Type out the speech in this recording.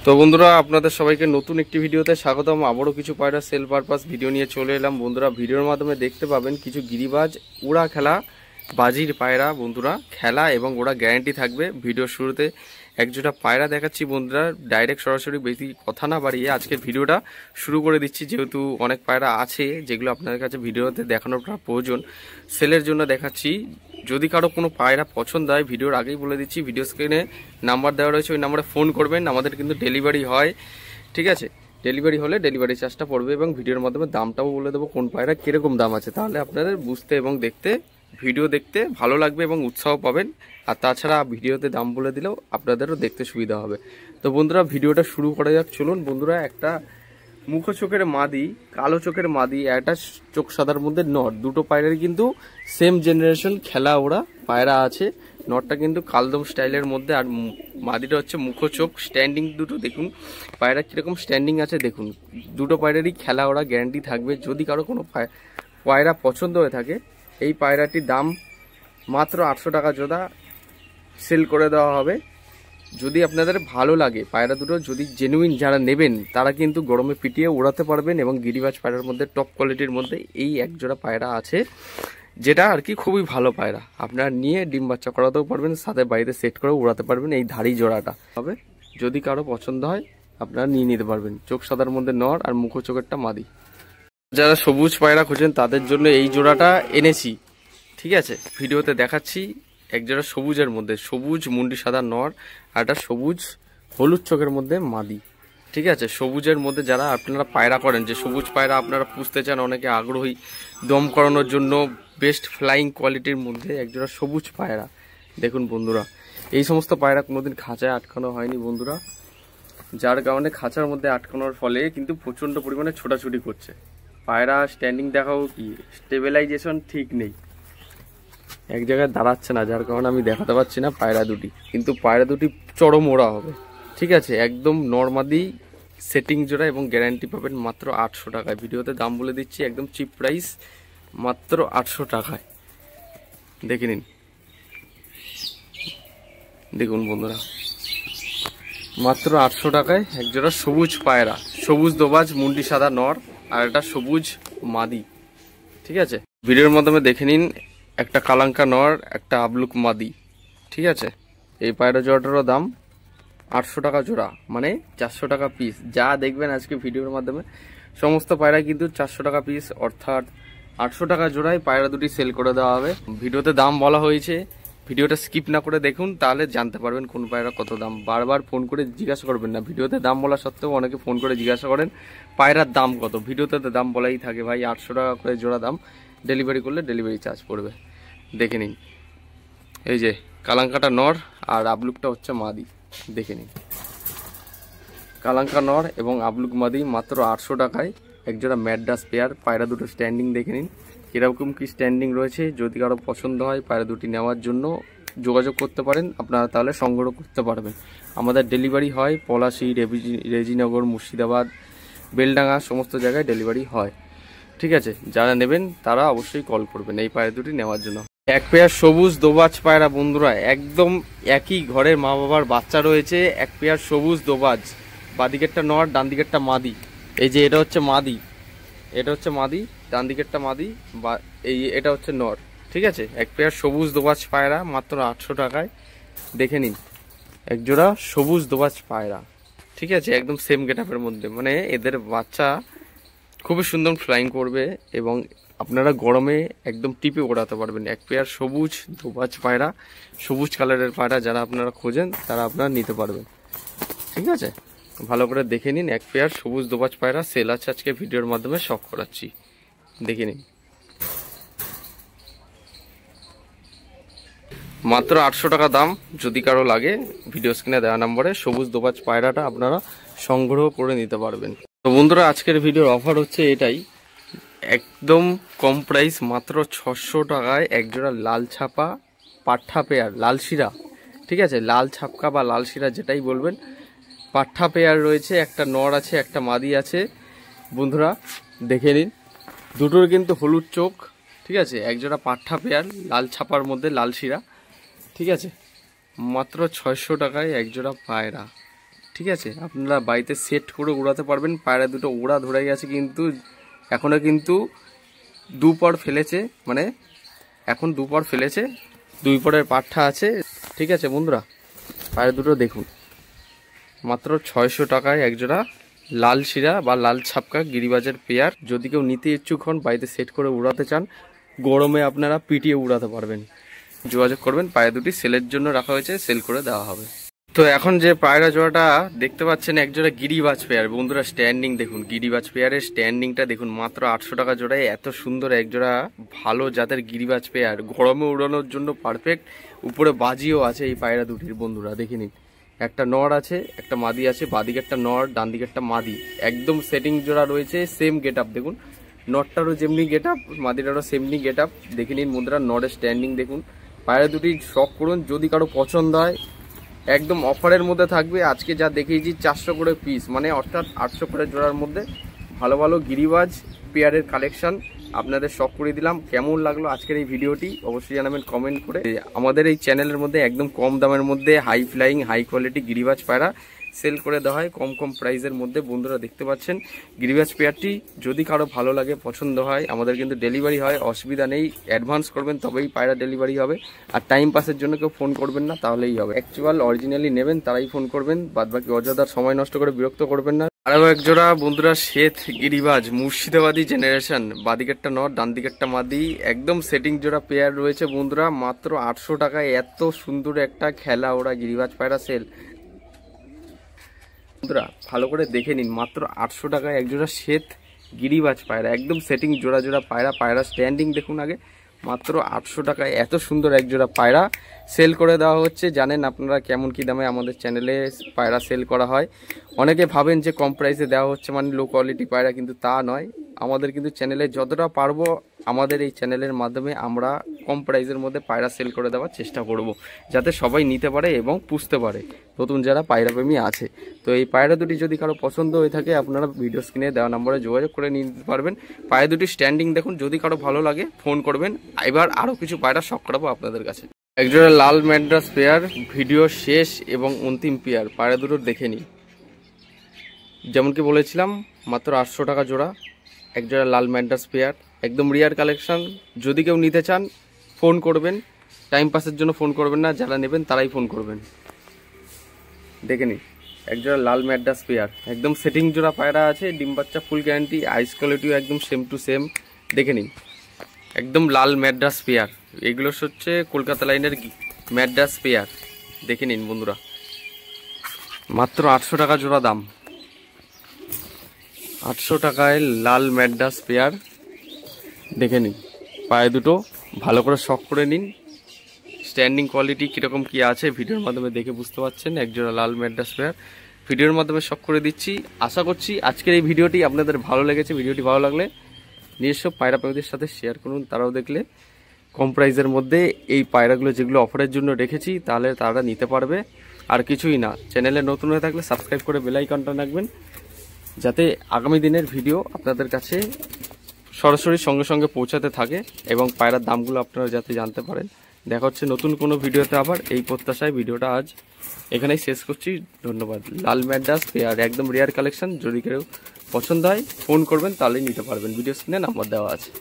তো বন্ধুরা আপনাদের সবাইকে নতুন একটি ভিডিওতে স্বাগতম। আবারও কিছু পায়রা সেল পারপাস ভিডিও নিয়ে চলে এলাম। বন্ধুরা ভিডিওর মাধ্যমে দেখতে পাবেন কিছু গিরিবাজ উড়া খেলা বাজির পায়রা। বন্ধুরা খেলা এবং ওরা গ্যারান্টি থাকবে। ভিডিওর শুরুতে একজোড়া পায়রা দেখাচ্ছি বন্ধুরা, ডাইরেক্ট সরাসরি বেশি কথা না বাড়িয়ে আজকের ভিডিওটা শুরু করে দিচ্ছি। যেহেতু অনেক পায়রা আছে যেগুলো আপনাদের কাছে ভিডিওতে দেখানোর প্রয়োজন, সেলের জন্য দেখাচ্ছি। যদি কারো কোনো পায়রা পছন্দ হয়, ভিডিওর আগেই বলে দিচ্ছি, ভিডিও স্ক্রিনে নাম্বার দেওয়া রয়েছে, ওই নাম্বারে ফোন করবেন। আমাদের কিন্তু ডেলিভারি হয়, ঠিক আছে? ডেলিভারি হলে ডেলিভারি চার্জটা পড়বে এবং ভিডিওর মাধ্যমে দামটাও বলে দেবো কোন পায়রা কীরকম দাম আছে। তাহলে আপনাদের বুঝতে এবং দেখতে, ভিডিও দেখতে ভালো লাগবে এবং উৎসাহ পাবেন। আর তাছাড়া ভিডিওতে দাম বলে দিলেও আপনাদেরও দেখতে সুবিধা হবে। তো বন্ধুরা ভিডিওটা শুরু করা যাক, চলুন। বন্ধুরা একটা মুখো চোখের মাদি, কালো চোখের মাদি, একটা চোখ সাদার মধ্যে নট, দুটো পায়রার কিন্তু সেম জেনারেশন খেলা ওরা পায়রা আছে। নটটা কিন্তু কালদম স্টাইলের মধ্যে, আর মাদিটা হচ্ছে মুখো চোখ। স্ট্যান্ডিং দুটো দেখুন পায়রা কিরকম স্ট্যান্ডিং আছে দেখুন। দুটো পায়রারই খেলা ওরা গ্যারান্টি থাকবে। যদি কারো কোনো পায়রা পছন্দ হয়ে থাকে, এই পায়রাটির দাম মাত্র 800 টাকা জোড়া সেল করে দেওয়া হবে। যদি আপনাদের ভালো লাগে পায়রা দুটো, যদি জেনুইন যারা নেবেন তারা কিন্তু গরমে পিটিয়ে উড়াতে পারবেন। এবং গিরিবাজ পায়রার মধ্যে টপ কোয়ালিটির মধ্যে এই একজোড়া পায়রা আছে, যেটা আর কি খুবই ভালো পায়রা। আপনারা নিয়ে ডিম বাচ্চা করাতেও পারবেন, সাথে বাড়িতে সেট করে উড়াতে পারবেন। এই ধাড়ি জোড়াটা হবে, যদি কারো পছন্দ হয় আপনারা নিয়ে নিতে পারবেন। চোখ সাদার মধ্যে নর আর মুখো চোখেরটা মাদি। যারা সবুজ পায়রা খোঁজেন তাদের জন্য এই জোড়াটা এনেছি, ঠিক আছে? ভিডিওতে দেখাচ্ছি। একজোড়া সবুজের মধ্যে, সবুজ মুন্ডি সাদা নর, আর একটা সবুজ হলুদ চোখের মধ্যে মাদি, ঠিক আছে? সবুজের মধ্যে যারা আপনারা পায়রা করেন, যে সবুজ পায়রা আপনারা পুষতে চান, অনেকে আগ্রহী দম করানোর জন্য, বেস্ট ফ্লাইং কোয়ালিটির মধ্যে একজোড়া সবুজ পায়রা দেখুন। বন্ধুরা এই সমস্ত পায়রা কোনোদিন খাঁচায় আটকানো হয়নি বন্ধুরা, যার কারণে খাঁচার মধ্যে আটকানোর ফলে কিন্তু প্রচণ্ড পরিমাণে ছোটাছুটি করছে। পায়রা স্ট্যান্ডিং দেখাও কি, স্টেবিলাইজেশন ঠিক নেই, এক জায়গায় দাঁড়াচ্ছে না, যার কারণে আমি দেখাতে পারছি না পায়রা দুটি। কিন্তু পায়রা দুটি চরম ওড়া হবে, ঠিক আছে? একদম নর্মালি সেটিং জোড়া এবং গ্যারান্টি পাবেন মাত্র 800 টাকায়। ভিডিওতে দাম বলে দিচ্ছি, একদম চিপ প্রাইস, মাত্র 800 টাকায়। দেখে নিন, দেখুন বন্ধুরা, মাত্র 800 টাকায় একজোড়া সবুজ পায়রা, সবুজ দোবাজ মুন্ডি সাদা নর আর একটা সবুজ মাদি, ঠিক আছে? ভিডিওর মাধ্যমে দেখে নিন, একটা কালাঙ্কা নর, একটা আবলুক মাদি, ঠিক আছে? এই পায়রা জোড়াটারও দাম 800 টাকা জোড়া, মানে 400 টাকা পিস। যা দেখবেন আজকে ভিডিওর মাধ্যমে সমস্ত পায়রা কিন্তু 400 টাকা পিস, অর্থাৎ 800 টাকা জোড়ায় পায়রা দুটি সেল করে দেওয়া হবে। ভিডিওতে দাম বলা হয়েছে, ভিডিওটা স্কিপ না করে দেখুন, তাহলে জানতে পারবেন কোন পায়রা কত দাম। বারবার ফোন করে জিজ্ঞাসা করবেন না। ভিডিওতে দাম বলা সত্ত্বেও অনেকে ফোন করে জিজ্ঞাসা করেন পায়রার দাম কত। ভিডিওতে তো দাম বলাই থাকে ভাই, 800 টাকা করে জোড়া দাম, ডেলিভারি করলে ডেলিভারি চার্জ পড়বে। দেখে নিন, এই যে কালাঙ্কাটা নর আর আবলুকটা হচ্ছে মাদি, দেখে নিন। কালাঙ্কা নর এবং আবলুক মাদি মাত্র 800 টাকায় একজোড়া ম্যাড্রাস পেয়ার। পায়রা দুটো স্ট্যান্ডিং দেখে নিন এরকম কি স্ট্যান্ডিং রয়েছে। যদি কারো পছন্দ হয় পায়রা দুটি নেওয়ার জন্য যোগাযোগ করতে পারেন, আপনারা তাহলে সংগ্রহ করতে পারবেন। আমাদের ডেলিভারি হয় পলাশী, রেজিনগর, মুর্শিদাবাদ, বেলডাঙ্গা, সমস্ত জায়গায় ডেলিভারি হয়, ঠিক আছে? যারা নেবেন তারা অবশ্যই কল করবেন এই পায়রা দুটি নেওয়ার জন্য। এক পেয়ার সবুজ দোবাজ পায়রা বন্ধুরা, একদম একই ঘরের মা বাবার বাচ্চা রয়েছে। এক পেয়ার সবুজ দোবাজ, বাদিকেরটা নর, ডান দিকেরটা মাদি। এই যে এটা হচ্ছে মাদি, এটা হচ্ছে মাদি, ডান দিকেরটা মাদি, বা এটা হচ্ছে নর, ঠিক আছে? এক পেয়ার সবুজ দোবাজ পায়রা মাত্র 800 টাকায়। দেখে নিন একজোড়া সবুজ দোবাজ পায়রা, ঠিক আছে? একদম সেম গেটআপের মধ্যে, মানে এদের বাচ্চা খুবই সুন্দর ফ্লাইং করবে এবং আপনারা গরমে একদম টিপে ওড়াতে পারবেন। এক পেয়ার সবুজ দোবাজ পায়রা, সবুজ কালারের পায়রা যারা আপনারা খোঁজেন তারা আপনারা নিতে পারবেন, ঠিক আছে? ভালো করে দেখে নিন, এক পেয়ার সবুজ দোবাজ পায়রা সেল আছে আজকে ভিডিওর মাধ্যমে শখ করাচ্ছি, দেখে নিন। মাত্র 800 টাকা দাম। যদি কারো লাগে ভিডিও স্ক্রিনে দেওয়া নম্বরে সবুজ দোবাজ পায়রাটা আপনারা সংগ্রহ করে নিতে পারবেন। তো বন্ধুরা আজকের ভিডিওর অফার হচ্ছে এটাই, একদম কম প্রাইস, মাত্র 600 টাকায় একজোড়া লাল ছাপা পাঠা পেয়ার, লাল শিরা, ঠিক আছে? লাল ছাপকা বা লাল শিরা যেটাই বলবেন, পাঠা পেয়ার রয়েছে। একটা নর আছে, একটা মাদি আছে। বন্ধুরা দেখে নিন, দুটোর কিন্তু হলুদ চোখ, ঠিক আছে? একজোড়া পাঠা পেয়ার লাল ছাপার মধ্যে লাল শিরা, ঠিক আছে? মাত্র 600 টাকায় একজোড়া পায়রা, ঠিক আছে, আপনারা বাড়িতে সেট করে উড়াতে পারবেন। পায়রা দুটো উড়া ধরে গেছে, কিন্তু এখনও কিন্তু দুপর ফেলেছে, মানে এখন দুপর ফেলেছে, দুই পরের পাঠা আছে। ঠিক আছে বন্ধুরা, পায়রা দুটো দেখুন, মাত্র 600 টাকায় একজোড়া লাল শিরা বা লাল ছাপকা গিরিবাজের পেয়ার। যদি কেউ নিতে ইচ্ছুক হন, বাড়িতে সেট করে উড়াতে চান, গরমে আপনারা পিটিয়ে উড়াতে পারবেন, যোগাযোগ করবেন। পায়রা দুটি সেলের জন্য রাখা হয়েছে, সেল করে দেওয়া হবে। তো এখন যে পায়রা জোড়াটা দেখতে পাচ্ছেন, একজোড়া গিরিবাজ পেয়ার। বন্ধুরা স্ট্যান্ডিং দেখুন, গিরিবাজ পেয়ারের স্ট্যান্ডিংটা দেখুন, মাত্র 800 টাকা জোড়ায় এত সুন্দর একজোড়া ভালো জাতের গিরিবাজ পেয়ার, গরমে উড়ানোর জন্য পারফেক্ট। উপরে বাজিও আছে এই পায়রা দুটির, বন্ধুরা দেখে নিন। একটা নর আছে, একটা মাদি আছে, বাদিকে একটা নর, ডান দিকে একটা মাদি, একদম সেটিং জোড়া রয়েছে। সেম গেট আপ দেখুন, নরটারও যেমনি গেট আপ, মাদিটারও সেমনি গেট আপ। দেখে নিন বন্ধুরা, নরের স্ট্যান্ডিং দেখুন। পায়রা দুটি শখ করুন, যদি কারো পছন্দ হয় একদম অফারের মধ্যে থাকবে। আজকে যা দেখিয়েছি 400 করে পিস, মানে অর্থাৎ 800 করে জোড়ার মধ্যে ভালো ভালো গিরিবাজ পেয়ারের কালেকশন আপনাদের শখ করে দিলাম। কেমন লাগলো আজকের এই ভিডিওটি অবশ্যই জানাবেন কমেন্ট করে। আমাদের এই চ্যানেলের মধ্যে একদম কম দামের মধ্যে হাই ফ্লাইং হাই কোয়ালিটি গিরিবাজ পায়রা সেল করে দেওয়া হয় কম কম প্রাইসের মধ্যে। বন্ধুরা দেখতে পাচ্ছেন গিরিবাজ পেয়ারটি, যদি কারো ভালো লাগে পছন্দ হয়, আমাদের কিন্তু ডেলিভারি হয়, অসুবিধা নেই। অ্যাডভান্স করবেন তবেই পায়রা ডেলিভারি হবে। আর টাইম পাসের জন্য কেউ ফোন করবেন না, তাহলেই হবে। অ্যাকচুয়াল অরিজিনালি নেবেন তারাই ফোন করবেন, বাদবাকি অযথার সময় নষ্ট করে বিরক্ত করবেন না। আরও এক জোড়া বন্ধুরা শ্বেত গিরিবাজ মুর্শিদাবাদী জেনারেশন, বাদিকেরটা নর, ডান দিকেরটা মাদি, একদম সেটিং জোড়া পেয়ার রয়েছে বন্ধুরা। মাত্র 800 টাকায় এত সুন্দর একটা খেলা ওরা গিরিবাজ পায়রা সেল। বন্ধুরা ভালো করে দেখে নিন, মাত্র 800 টাকায় একজোড়া শ্বেত গিরিবাজ পায়রা, একদম সেটিং জোড়া জোড়া পায়রা। পায়রা স্ট্যান্ডিং দেখুন আগে, মাত্র 800 টাকায় এত সুন্দর একজোড়া পায়রা সেল করে দেওয়া হচ্ছে। জানেন আপনারা কেমন কি দামে আমাদের চ্যানেলে পায়রা সেল করা হয়। অনেকে ভাবেন যে কম প্রাইসে দেওয়া হচ্ছে মানে লো কোয়ালিটি পায়রা, কিন্তু তা নয়। আমাদের কিন্তু চ্যানেলে যতটা পারবো, আমাদের এই চ্যানেলের মাধ্যমে আমরা কম প্রাইসের মধ্যে পায়রা সেল করে দেওয়ার চেষ্টা করব, যাতে সবাই নিতে পারে এবং পুষতে পারে, নতুন যারা পায়রা প্রেমী আছে। তো এই পায়রা দুটি যদি কারো পছন্দ হয়ে থাকে, আপনারা ভিডিও স্ক্রিনে দেওয়া নম্বরে যোগাযোগ করে নিতে পারবেন। পায়রা দুটি স্ট্যান্ডিং দেখুন, যদি কারো ভালো লাগে ফোন করবেন। এবার আরও কিছু পায়রা শখ করাবো আপনাদের কাছে। একজোড়া লাল ম্যাড্রাস পেয়ার, ভিডিও শেষ এবং অন্তিম পেয়ার, পায়রা দুটো দেখে নিই। যেমন কি বলেছিলাম, মাত্র 800 টাকা জোড়া একজোড়া লাল ম্যাড্রাস পেয়ার, একদম রিয়ার কালেকশন। যদি কেউ নিতে চান ফোন করবেন, টাইম পাসের জন্য ফোন করবেন না, যারা নেবেন তারাই ফোন করবেন। দেখে নিন একজোড়া লাল ম্যাড্রাস পেয়ার, একদম সেটিং জোড়া পায়রা আছে, ডিম বাচ্চা ফুল গ্যারান্টি, আইস কোয়ালিটিও একদম সেম টু সেম। দেখে নিন একদম লাল ম্যাড্রাস পেয়ার, এগুলো হচ্ছে কলকাতা লাইনের ম্যাড্রাস পেয়ার। দেখে নিন বন্ধুরা, মাত্র 800 টাকা জোড়া দাম। 800 টাকায় লাল ম্যাড্রাস পেয়ার দেখে নিন। পায়ে দুটো ভালো করে শখ করে নিন, স্ট্যান্ডিং কোয়ালিটি কীরকম কী আছে ভিডিওর মাধ্যমে দেখে বুঝতে পারছেন। একজোড়া লাল ম্যাড্রাস পেয়ার ভিডিওর মাধ্যমে শখ করে দিচ্ছি। আশা করছি আজকের এই ভিডিওটি আপনাদের ভালো লেগেছে। ভিডিওটি ভালো লাগলে নিজস্ব পায়রা প্রেমীদের সাথে শেয়ার করুন, তারাও দেখলে কম প্রাইসের মধ্যে এই পায়রাগুলো যেগুলো অফারের জন্য রেখেছি, তাহলে তারা নিতে পারবে। আর কিছুই না, চ্যানেলে নতুন হয়ে থাকলে সাবস্ক্রাইব করে বেল আইকনটা রাখবেন, যাতে আগামী দিনের ভিডিও আপনাদের কাছে সরাসরি সঙ্গে সঙ্গে পৌঁছাতে থাকে এবং পায়রার দামগুলো আপনারা যাতে জানতে পারেন। দেখা হচ্ছে নতুন কোনো ভিডিওতে আবার, এই প্রত্যাশায় ভিডিওটা আজ এখানেই শেষ করছি। ধন্যবাদ। লাল ম্যাড্রাস পেয়ার একদম রেয়ার কালেকশন, যদি কেউ পছন্দ হয় ফোন করবেন তাহলেই নিতে পারবেন। ভিডিও স্ক্রিনে নাম্বার দেওয়া আছে।